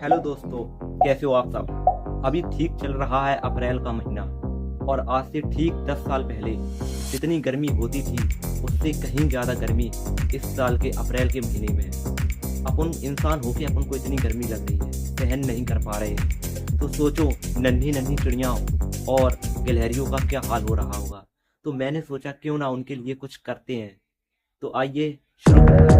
Hello दोस्तों, कैसे हो आप सब। अभी ठीक चल रहा है अप्रैल का महीना और आज से ठीक 10 साल पहले जितनी गर्मी होती थी उससे कहीं ज़्यादा गर्मी इस साल के अप्रैल के महीने में है। अपन इंसान होके अपन को इतनी गर्मी लग रही है, सहन नहीं कर पा रहे हैं। तो सोचो नन्ही नन्ही चिड़िया और गिलहरियों का क्या हाल हो रहा होगा। तो मैंने सोचा क्यों ना उनके लिए कुछ करते हैं। तो आइए शुरू करते हैं।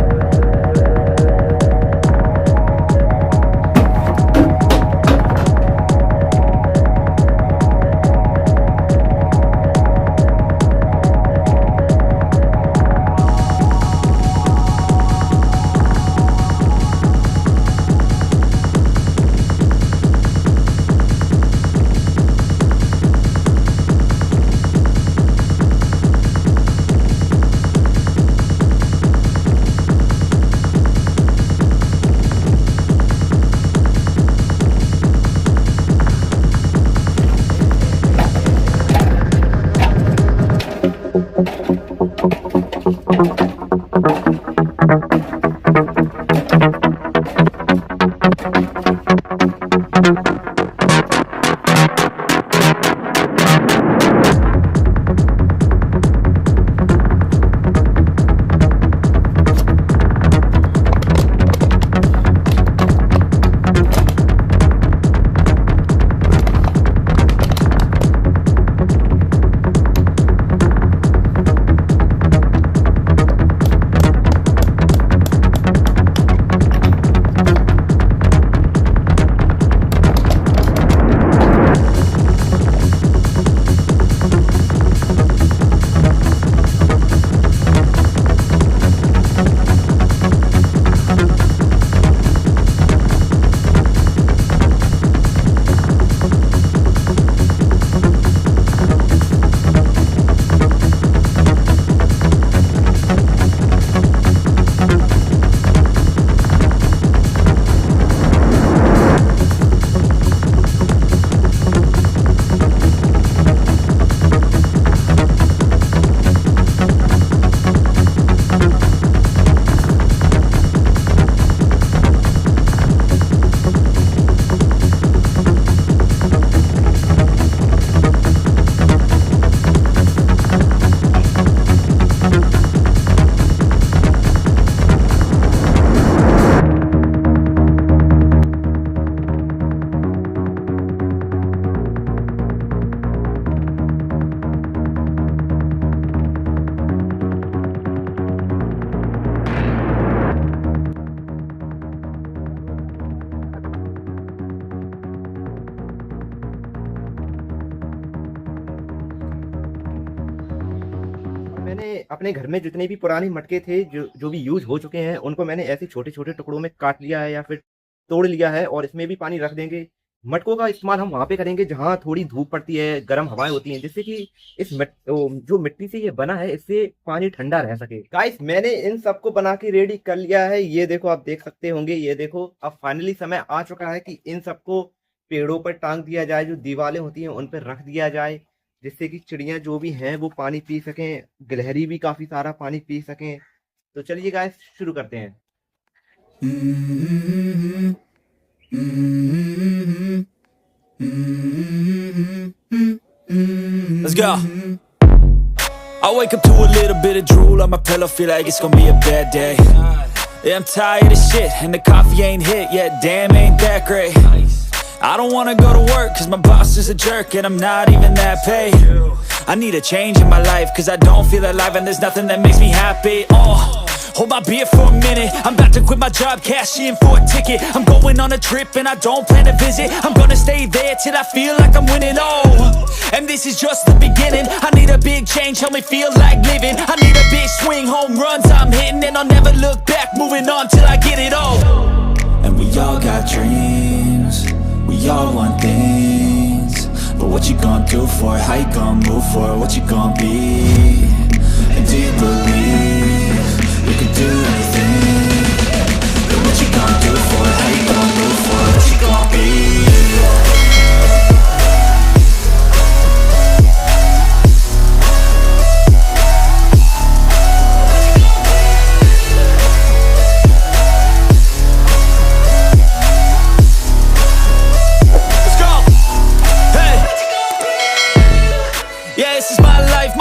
मैंने अपने घर में जितने भी पुराने मटके थे जो भी यूज हो चुके हैं उनको मैंने ऐसे छोटे छोटे टुकड़ों में काट लिया है या फिर तोड़ लिया है और इसमें भी पानी रख देंगे। मटकों का इस्तेमाल हम वहां पे करेंगे जहां थोड़ी धूप पड़ती है, गर्म हवाएं होती हैं, जिससे कि जो मिट्टी से ये बना है इससे पानी ठंडा रह सके। गाइस, मैंने इन सबको बना के रेडी कर लिया है। ये देखो, आप देख सकते होंगे। ये देखो, अब फाइनली समय आ चुका है कि इन सबको पेड़ों पर टांग दिया जाए। जो दीवारें होती हैं उन पर रख दिया जाए जिससे कि चिड़िया जो भी हैं वो पानी पी सकें, गिलहरी भी काफी सारा पानी पी सकें। तो चलिए गाइस, शुरू करते हैं। Let's go. I wake up to a little bit of drool on my pillow, feel like it's gonna be a bad day. Yeah, I'm tired of shit and the coffee ain't hit yet, damn ain't that great. I don't wanna go to work cause my boss is a jerk and I'm not even that paid. I need a change in my life cause I don't feel alive and there's nothing that makes me happy. Hold my beer for a minute, I'm about to quit my job, cash in for a ticket. I'm going on a trip and I don't plan to visit. I'm gonna stay there till I feel like I'm winning, and this is just the beginning. I need a big change, help me feel like living. I need a big swing, home runs I'm hitting, and I'll never look back, moving on till I get it all. And we all got dreams, we all want things, but what you gonna do for it? How you gonna move for it? What you gonna be? And do you believe you can do anything? But what you gonna do for it? How you gonna move for it? What you gonna be?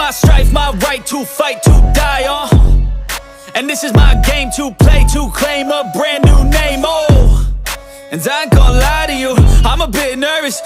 my strife, my right to fight, to die on. And this is my game to play, to claim a brand new name, oh. And I ain't gonna lie to you, I'm a bit nervous.